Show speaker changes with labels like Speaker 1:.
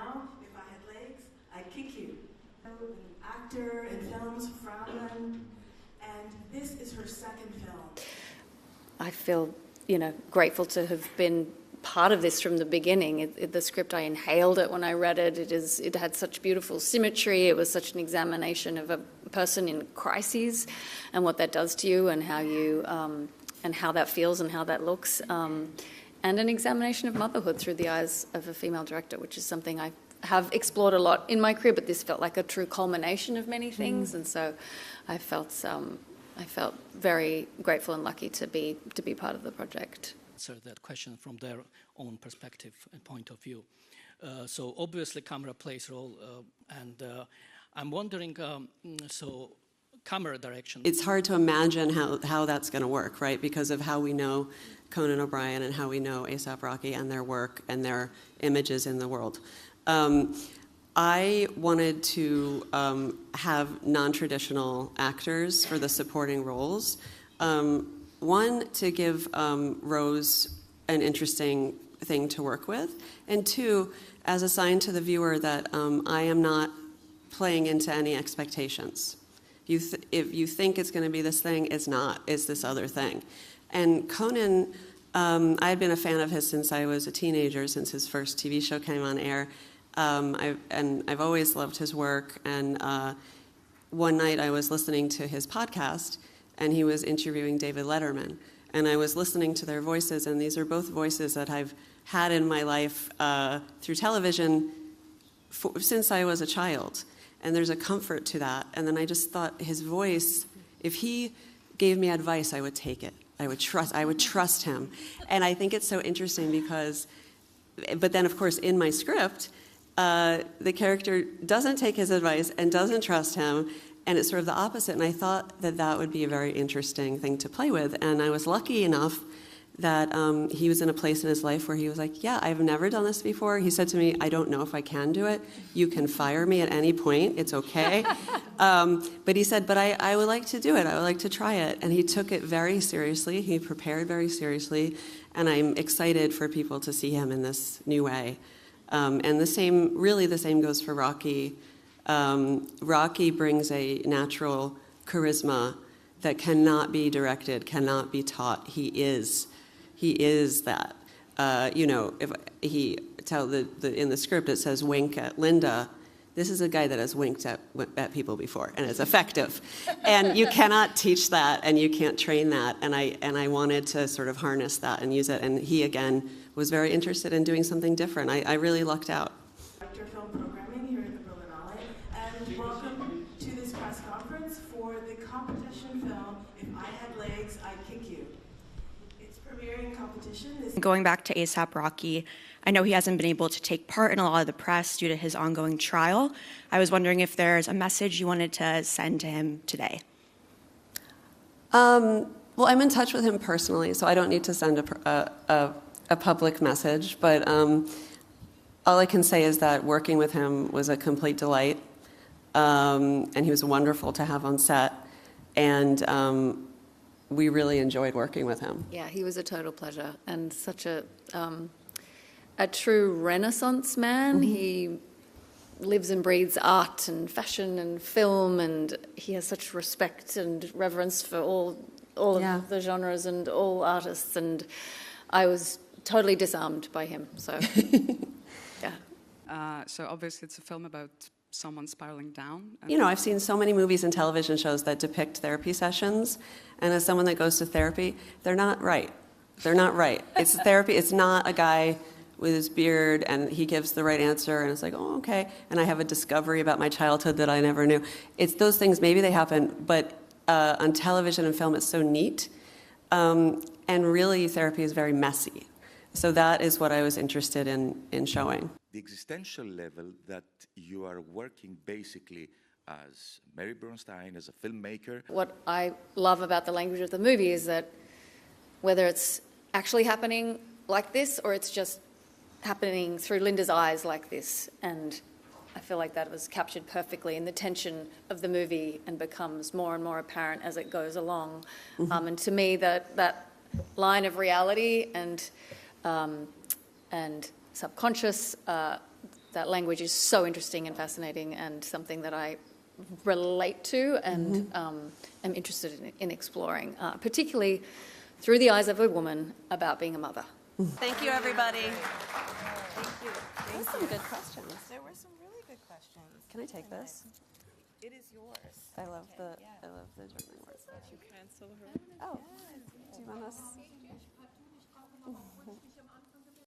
Speaker 1: now, if I had legs, I'd kick you. An actor in films, Fraulein, and this is her second film.
Speaker 2: I feel, grateful to have been part of this from the beginning. The script, I inhaled it when I read it. It had such beautiful symmetry. It was such an examination of a person in crises and what that does to you and how you and how that feels and how that looks, and an examination of motherhood through the eyes of a female director, which is something I have explored a lot in my career, but this felt like a true culmination of many things, and so I felt very grateful and lucky to be part of the project.
Speaker 3: Answer that question from their own perspective and point of view. So obviously camera plays a role, and I'm wondering, so camera direction.
Speaker 4: It's hard to imagine how that's going to work, right? Because of how we know Conan O'Brien and how we know A$AP Rocky and their work and their images in the world. I wanted to have non-traditional actors for the supporting roles. One, to give Rose an interesting thing to work with, and two, as a sign to the viewer that I am not playing into any expectations. If you think it's going to be this thing, it's not. It's this other thing. And Conan, I had been a fan of his since I was a teenager, since his first TV show came on air. I've always loved his work. And one night I was listening to his podcast, and he was interviewing David Letterman. And I was listening to their voices, and these are both voices that I've had in my life through television since I was a child. And there's a comfort to that. And then I just thought his voice, if he gave me advice, I would take it. I would trust him. And I think it's so interesting because, but then of course in my script, the character doesn't take his advice and doesn't trust him, and it's sort of the opposite. And I thought that that would be a very interesting thing to play with. And I was lucky enough that he was in a place in his life where he was like, yeah, I've never done this before. He said to me, I don't know if I can do it. You can fire me at any point. It's okay. But he said, but I would like to do it. I would like to try it. And he took it very seriously. He prepared very seriously. And I'm excited for people to see him in this new way. And the same goes for Rocky. Rocky brings a natural charisma that cannot be directed, cannot be taught. He is that. If he in the script it says wink at Linda. This is a guy that has winked at people before, and it's effective. And you cannot teach that, and you can't train that. And I wanted to sort of harness that and use it. And he again was very interested in doing something different. I really lucked out.
Speaker 1: Film programming here at the Berlinale, and welcome to this press conference for the competition film If I Had Legs, I'd Kick You. It's premiering competition.
Speaker 5: Going back to A$AP Rocky, I know he hasn't been able to take part in a lot of the press due to his ongoing trial. I was wondering if there's a message you wanted to send to him today.
Speaker 4: Well, I'm in touch with him personally, so I don't need to send a public message, but all I can say is that working with him was a complete delight, and he was wonderful to have on set, and we really enjoyed working with him.
Speaker 2: Yeah, he was a total pleasure and such a true Renaissance man. Mm-hmm. He lives and breathes art and fashion and film, and he has such respect and reverence for all of the genres and all artists, and I was totally disarmed by him, so...
Speaker 6: So obviously it's a film about someone spiraling down.
Speaker 4: I've seen so many movies and television shows that depict therapy sessions, and as someone that goes to therapy, they're not right. They're not right. It's therapy. It's not a guy with his beard and he gives the right answer and it's like, oh, okay, and I have a discovery about my childhood that I never knew. It's those things, maybe they happen, but on television and film it's so neat, and really therapy is very messy. So that is what I was interested in showing.
Speaker 7: The existential level that you are working basically as Mary Bernstein, as a filmmaker.
Speaker 2: What I love about the language of the movie is that whether it's actually happening like this or it's just happening through Linda's eyes like this, and I feel like that was captured perfectly in the tension of the movie and becomes more and more apparent as it goes along. Mm-hmm. And to me, that line of reality and subconscious, that language is so interesting and fascinating, and something that I relate to and am interested in exploring, particularly through the eyes of a woman about being a mother.
Speaker 4: Thank you, everybody.
Speaker 8: Thank you.
Speaker 4: Those were some good questions.
Speaker 8: There were some really good questions.
Speaker 4: Can I take this?
Speaker 8: It is yours.
Speaker 4: I love the German words.
Speaker 8: You cancel her.
Speaker 4: Oh, do you want us?